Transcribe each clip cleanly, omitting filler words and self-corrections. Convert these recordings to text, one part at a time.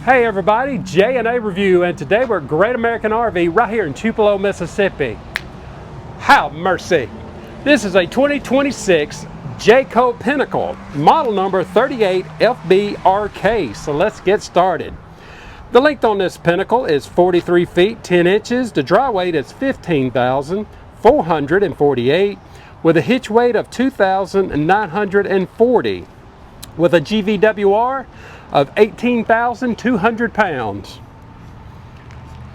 Hey everybody, J&A Review, and today we're at Great American RV right here in Tupelo, Mississippi. How mercy! This is a 2026 Jayco Pinnacle, model number 38FBRK, so let's get started. The length on this Pinnacle is 43 feet 10 inches, the dry weight is 15,448, with a hitch weight of 2,940, with a GVWR of 18,200 pounds.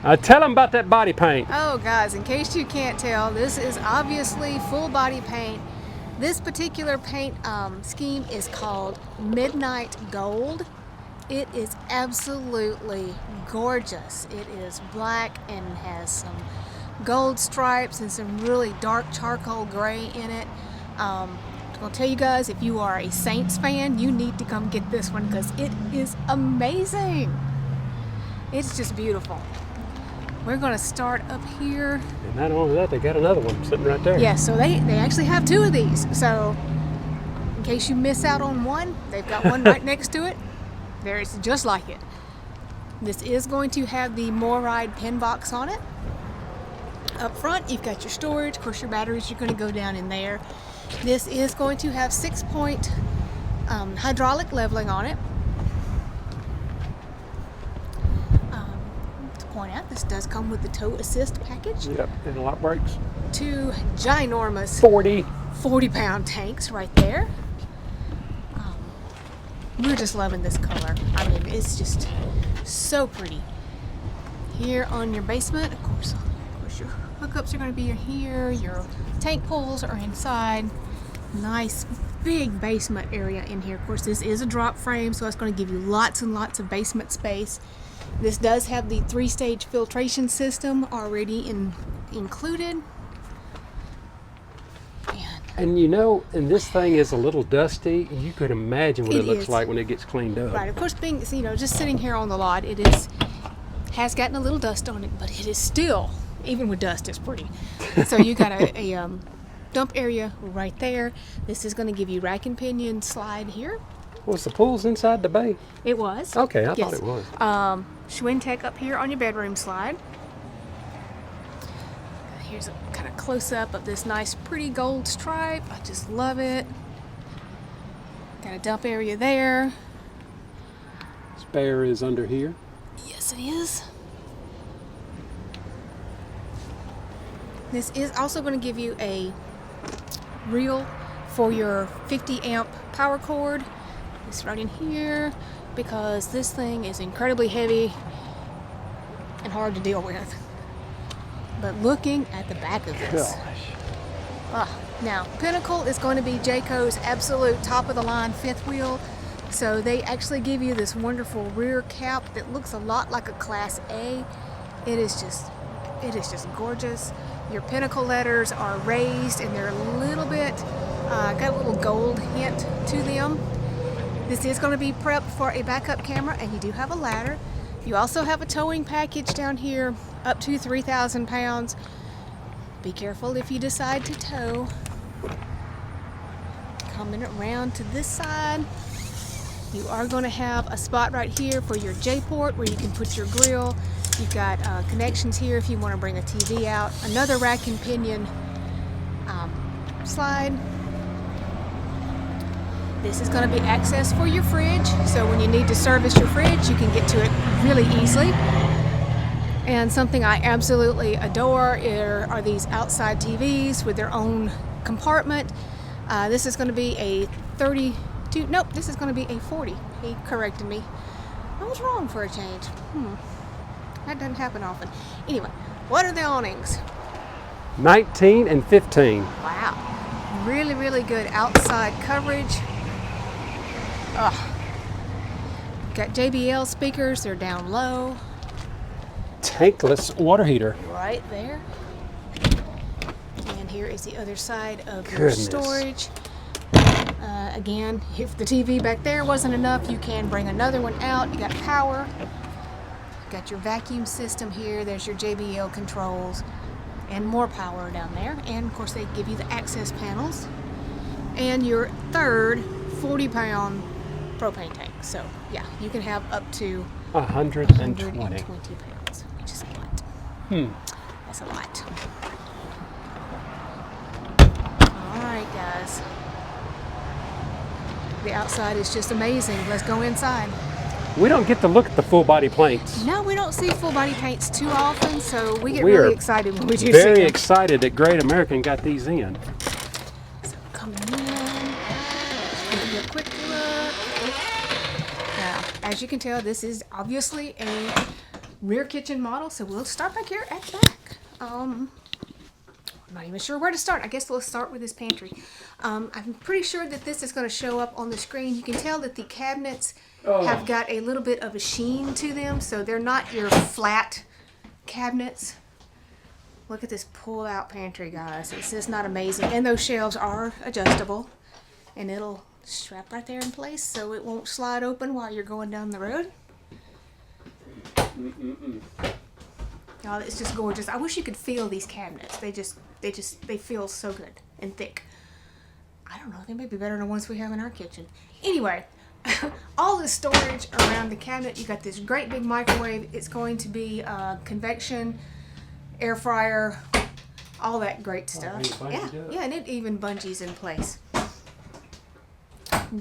Tell them about that body paint. Oh guys, in case you can't tell, this is obviously full body paint. This particular paint scheme is called Midnight Gold. It is absolutely gorgeous. It is black and has some gold stripes and some really dark charcoal gray in it. I'm gonna tell you guys, if you are a Saints fan, you need to come get this one because it is amazing. It's just beautiful. We're gonna start up here. And not only that, they got another one sitting right there. Yeah, so they actually have two of these. So in case you miss out on one, they've got one right next to it. There's just like it. This is going to have the MORryde pin box on it. Up front, you've got your storage. Of course, your batteries are going to go down in there. This is going to have 6-point hydraulic leveling on it. To point out, this does come with the tow assist package. Yep, and lock brakes. Two ginormous 40-pound tanks right there. We're just loving this color. I mean, it's just so pretty. Here on your basement, of course your hookups are going to be here. Your tank pulls are inside. Nice big basement area in here. Of course, this is a drop frame, so it's going to give you lots and lots of basement space. This does have the 3-stage filtration system already included. And you know, and this thing is a little dusty. You could imagine what it looks like when it gets cleaned up. Right, of course, being, you know, just sitting here on the lot, has gotten a little dust on it, but it is still, even with dust, it's pretty. So you got a dump area right there. This is going to give you rack and pinion slide here. Was the pool's inside the bay? It was. Okay, I thought it was. Schwintek up here on your bedroom slide. Here's a kind of close-up of this nice pretty gold stripe. I just love it. Got a dump area there. Spare is under here. Yes, it is. This is also going to give you a reel for your 50-amp power cord. It's right in here because this thing is incredibly heavy and hard to deal with. But looking at the back of this. Now, Pinnacle is going to be Jayco's absolute top-of-the-line fifth wheel. So they actually give you this wonderful rear cap that looks a lot like a Class A. It is just gorgeous. Your Pinnacle letters are raised and they're a little bit, got a little gold hint to them. This is going to be prepped for a backup camera, and you do have a ladder. You also have a towing package down here up to 3,000 pounds. Be careful if you decide to tow. Coming around to this side, you are going to have a spot right here for your J-port where you can put your grill. You've got connections here if you want to bring a TV out. Another rack and pinion slide. This is going to be access for your fridge, so when you need to service your fridge, you can get to it really easily. And something I absolutely adore are these outside TVs with their own compartment. This is going to be a 32, nope, this is going to be a 40. He corrected me. I was wrong for a change. That doesn't happen often. Anyway, what are the awnings? 19 and 15. Wow. Really, really good outside coverage. Got JBL speakers, they're down low. Tankless water heater. Right there. And here is the other side of your storage. Again, if the TV back there wasn't enough, you can bring another one out. You got power. Got your vacuum system here. There's your JBL controls and more power down there. And of course, they give you the access panels. And your third 40-pound propane tank. So yeah, you can have up to 120. 120 pounds, which is a lot. That's a lot. All right, guys. The outside is just amazing. Let's go inside. We don't get to look at the full body planks. No, we don't see full body paints too often, so we get We are really excited when we do see Very them. excited that Great American got these in. So coming in, give you a quick look. Now, as you can tell, this is obviously a rear kitchen model, so we'll start back here at the back. I'm not even sure where to start. I guess we'll start with this pantry. I'm pretty sure that this is going to show up on the screen. You can tell that the cabinets have got a little bit of a sheen to them, so they're not your flat cabinets. Look at this pull-out pantry, guys. It's just not amazing. And those shelves are adjustable, and it'll strap right there in place so it won't slide open while you're going down the road. Oh, it's just gorgeous. I wish you could feel these cabinets. They feel so good and thick. I don't know, they may be better than the ones we have in our kitchen. Anyway, all the storage around the cabinet. You got this great big microwave. It's going to be convection, air fryer, all that great stuff. Yeah, and it even bungees in place.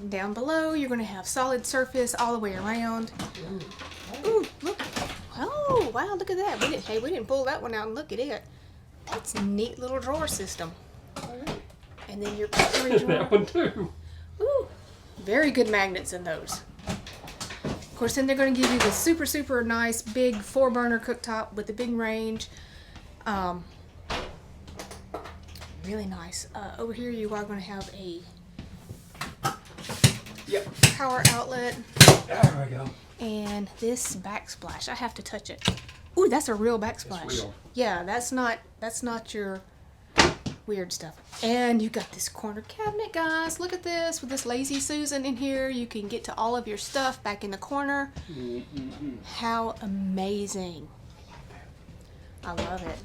Down below, you're going to have solid surface all the way around. Ooh, look. Oh, wow, look at that. We didn't pull that one out and look at it. That's a neat little drawer system. And then your cutlery drawer. That one too. Ooh, very good magnets in those. Of course, then they're going to give you the super, super nice big 4-burner cooktop with the big range. Really nice. Over here, you are going to have a power outlet. There we go. And this backsplash, I have to touch it. Ooh, that's a real backsplash. It's real. Yeah, that's not your weird stuff. And you got this corner cabinet, guys. Look at this with this Lazy Susan in here. You can get to all of your stuff back in the corner. How amazing. I love it.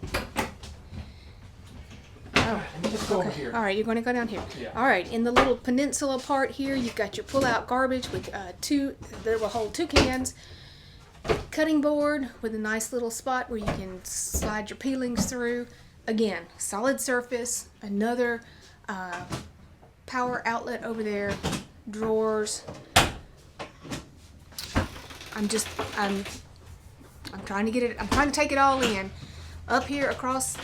Oh, Let me just go over here. all right, you're going to go down here. Yeah. All right, in the little peninsula part here, you've got your pull-out garbage with that will hold 2 cans. Cutting board with a nice little spot where you can slide your peelings through. Again, solid surface. Another power outlet over there. Drawers. I'm trying to get it. I'm trying to take it all in. Up here across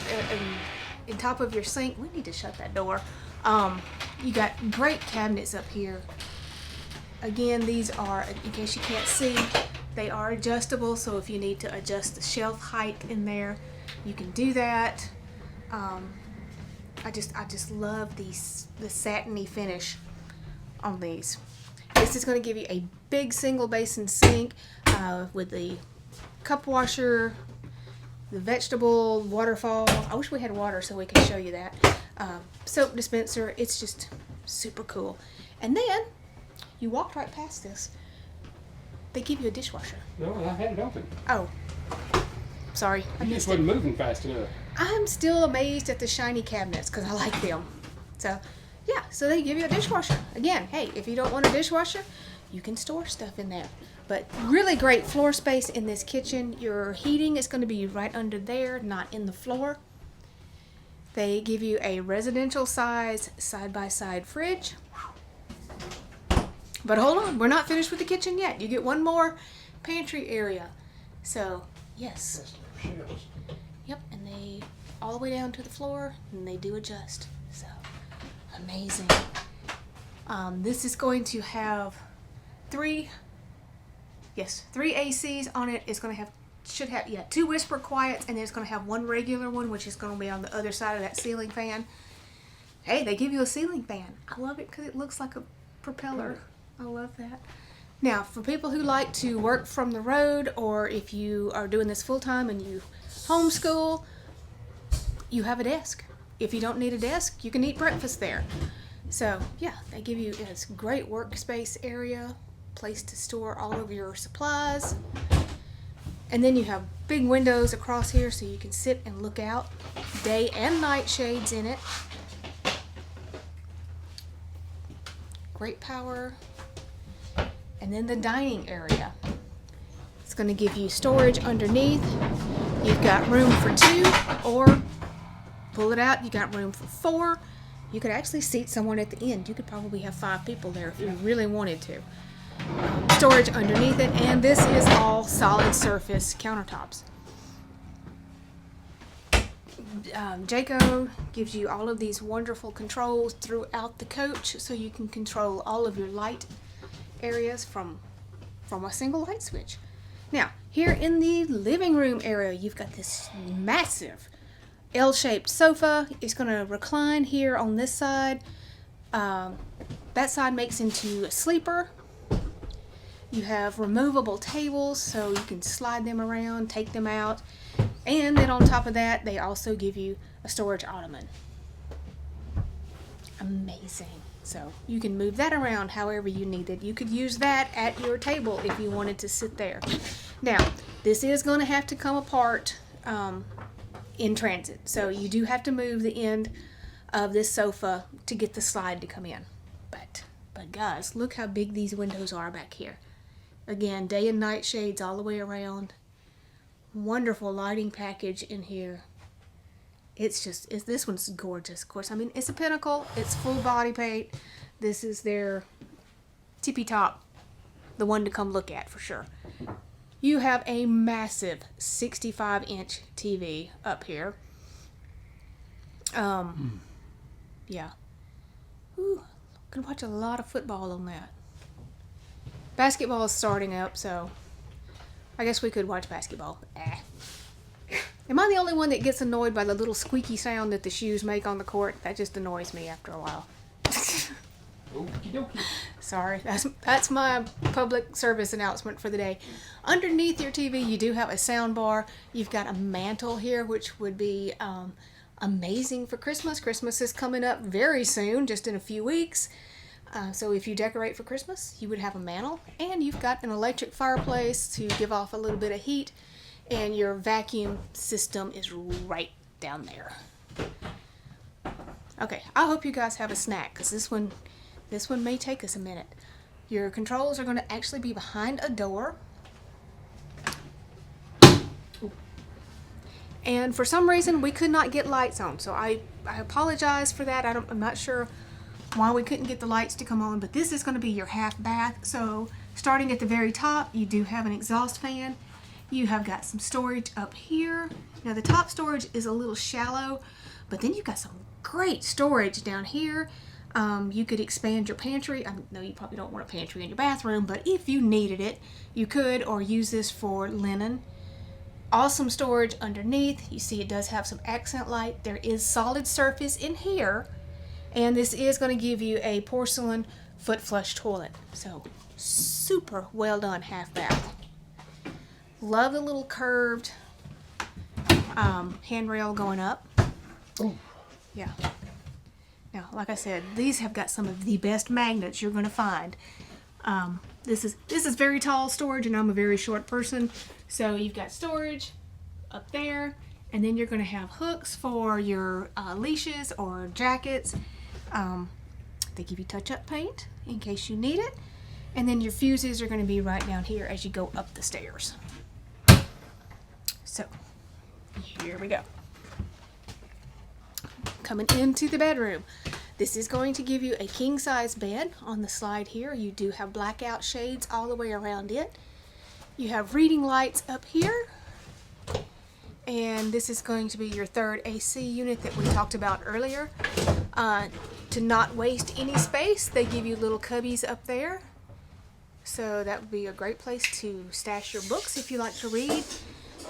in top of your sink. We need to shut that door. You got great cabinets up here. Again, these are, in case you can't see, they are adjustable, so if you need to adjust the shelf height in there, you can do that. I just love the satiny finish on these. This is going to give you a big single basin sink with the cup washer, the vegetable waterfall. I wish we had water so we could show you that. Soap dispenser. It's just super cool. And then you walked right past this. They give you a dishwasher. No, I had it open. Oh, sorry, I You missed just it. wasn't moving fast enough. I'm still amazed at the shiny cabinets because I like them. So, yeah, so they give you a dishwasher. Again, hey, if you don't want a dishwasher, you can store stuff in there. But really great floor space in this kitchen. Your heating is going to be right under there, not in the floor. They give you a residential size side-by-side fridge. But hold on, we're not finished with the kitchen yet. You get one more pantry area. So, yes. Yep, and they all the way down to the floor, and they do adjust. So, amazing. This is going to have 3 ACs on it. It's going to have, should have, 2 whisper quiets, and then it's going to have 1 regular one, which is going to be on the other side of that ceiling fan. Hey, they give you a ceiling fan. I love it because it looks like a propeller. I love that. Now, for people who like to work from the road, or if you are doing this full time and you homeschool, you have a desk. If you don't need a desk, you can eat breakfast there. So, yeah, they give you this great workspace area, place to store all of your supplies. And then you have big windows across here so you can sit and look out. Day and night shades in it. Great power. And then the dining area. It's going to give you storage underneath. You've got room for 2, or pull it out, you got room for 4. You could actually seat someone at the end. You could probably have 5 people there if you really wanted to. Storage underneath it, and this is all solid surface countertops. Jayco gives you all of these wonderful controls throughout the coach, so you can control all of your light areas from a single light switch. Now, here in the living room area, you've got this massive L-shaped sofa. It's going to recline here on this side. That side makes into a sleeper. You have removable tables, so you can slide them around, take them out. And then on top of that, they also give you a storage ottoman. Amazing. So you can move that around however you need it. You could use that at your table if you wanted to sit there. Now, this is going to have to come apart in transit. So you do have to move the end of this sofa to get the slide to come in. But guys, look how big these windows are back here. Again, day and night shades all the way around. Wonderful lighting package in here. This one's gorgeous, of course. I mean, it's a Pinnacle. It's full body paint. This is their tippy top, the one to come look at for sure. You have a massive 65-inch TV up here. Yeah. Ooh, can watch a lot of football on that. Basketball is starting up, so I guess we could watch basketball. Am I the only one that gets annoyed by the little squeaky sound that the shoes make on the court? That just annoys me after a while. Okie dokie. Sorry, that's my public service announcement for the day. Underneath your TV, you do have a sound bar. You've got a mantle here, which would be amazing for Christmas. Christmas is coming up very soon, just in a few weeks. So if you decorate for Christmas, you would have a mantle. And you've got an electric fireplace to give off a little bit of heat. And your vacuum system is right down there. Okay, I hope you guys have a snack, because this one may take us a minute. Your controls are going to actually be behind a door. And for some reason, we could not get lights on. So I apologize for that. I'm not sure why we couldn't get the lights to come on, but this is going to be your half bath. So starting at the very top, you do have an exhaust fan. You have got some storage up here. Now the top storage is a little shallow, but then you've got some great storage down here. You could expand your pantry. I know you probably don't want a pantry in your bathroom, but if you needed it, you could, or use this for linen. Awesome storage underneath. You see it does have some accent light. There is solid surface in here, and this is going to give you a porcelain foot flush toilet. So super well done half bath. Love the little curved handrail going up. Ooh. Yeah. Now, like I said, these have got some of the best magnets you're going to find. This is very tall storage, and I'm a very short person. So you've got storage up there, and then you're going to have hooks for your leashes or jackets. They give you touch-up paint in case you need it. And then your fuses are going to be right down here as you go up the stairs. So, here we go. Coming into the bedroom. This is going to give you a king-size bed on the slide here. You do have blackout shades all the way around it. You have reading lights up here. And this is going to be your third AC unit that we talked about earlier. To not waste any space, they give you little cubbies up there. So that would be a great place to stash your books if you like to read.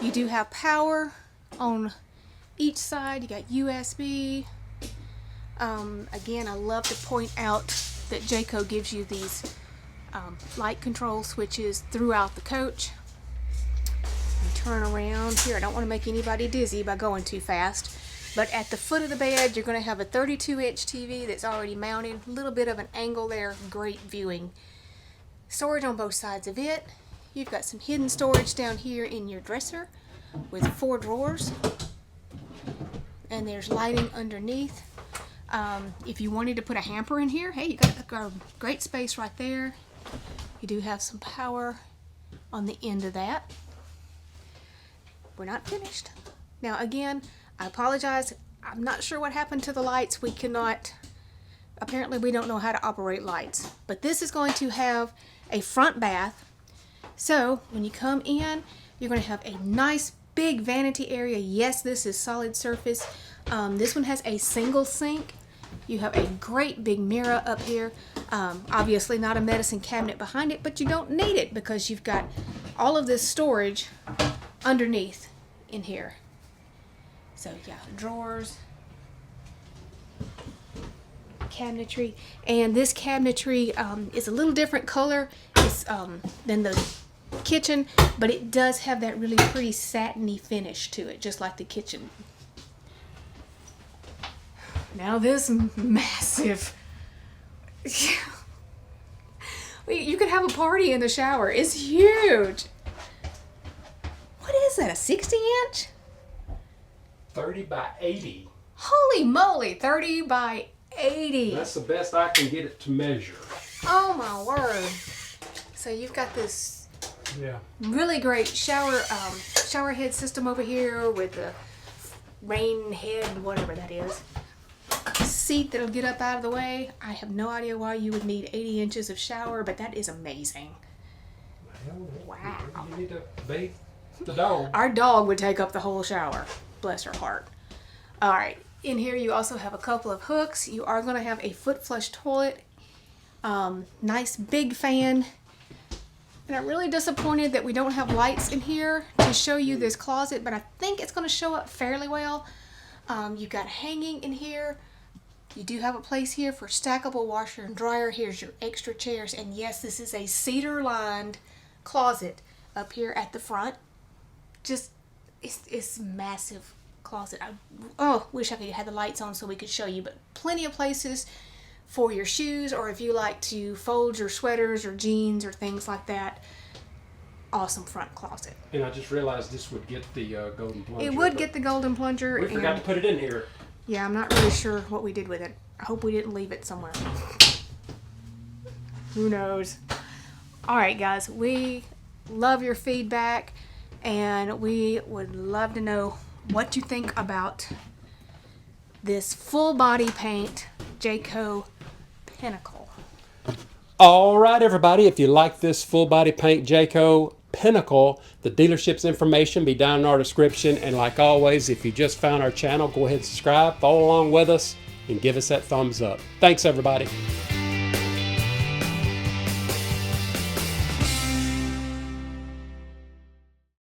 You do have power on each side. You got USB. Again, I love to point out that Jayco gives you these light control switches throughout the coach. And turn around here. I don't want to make anybody dizzy by going too fast. But at the foot of the bed, you're going to have a 32-inch TV that's already mounted. A little bit of an angle there. Great viewing. Storage on both sides of it. You've got some hidden storage down here in your dresser with 4 drawers. And there's lighting underneath. If you wanted to put a hamper in here, hey, you got a great space right there. You do have some power on the end of that. We're not finished. Now again, I apologize. I'm not sure what happened to the lights. We cannot, apparently we don't know how to operate lights. But this is going to have a front bath. So when you come in, you're going to have a nice big vanity area. Yes, this is solid surface. This one has a single sink. You have a great big mirror up here. Obviously not a medicine cabinet behind it, but you don't need it because you've got all of this storage underneath in here. So yeah, drawers, cabinetry, and this cabinetry is a little different color than the kitchen, but it does have that really pretty satiny finish to it, just like the kitchen. Now this massive, you could have a party in the shower. It's huge. What is that, a 60-inch? 30 by 80. Holy moly, 30 by 80. That's the best I can get it to measure. Oh my word. So you've got this really great shower head system over here with the rain head, whatever that is. Seat that'll get up out of the way. I have no idea why you would need 80 inches of shower, but that is amazing. Wow. You need to bathe the dog. Our dog would take up the whole shower. Bless her heart. All right. In here you also have a couple of hooks. You are going to have a foot flush toilet. Nice big fan. And I'm really disappointed that we don't have lights in here to show you this closet, but I think it's going to show up fairly well. You've got hanging in here. You do have a place here for stackable washer and dryer. Here's your extra chairs. And yes, this is a cedar lined closet up here at the front. Just, it's massive closet. I wish I could have the lights on so we could show you, but plenty of places for your shoes, or if you like to fold your sweaters or jeans or things like that. Awesome front closet. And I just realized this would get the golden plunger. It would get the golden plunger. We forgot to put it in here. Yeah, I'm not really sure what we did with it. I hope we didn't leave it somewhere. Who knows? All right, guys, we love your feedback, and we would love to know what you think about this full body paint Jayco Pinnacle. All right, everybody, if you like this full body paint Jayco Pinnacle, the dealership's information be down in our description. And like always, if you just found our channel, go ahead and subscribe, follow along with us, and give us that thumbs up. Thanks, everybody.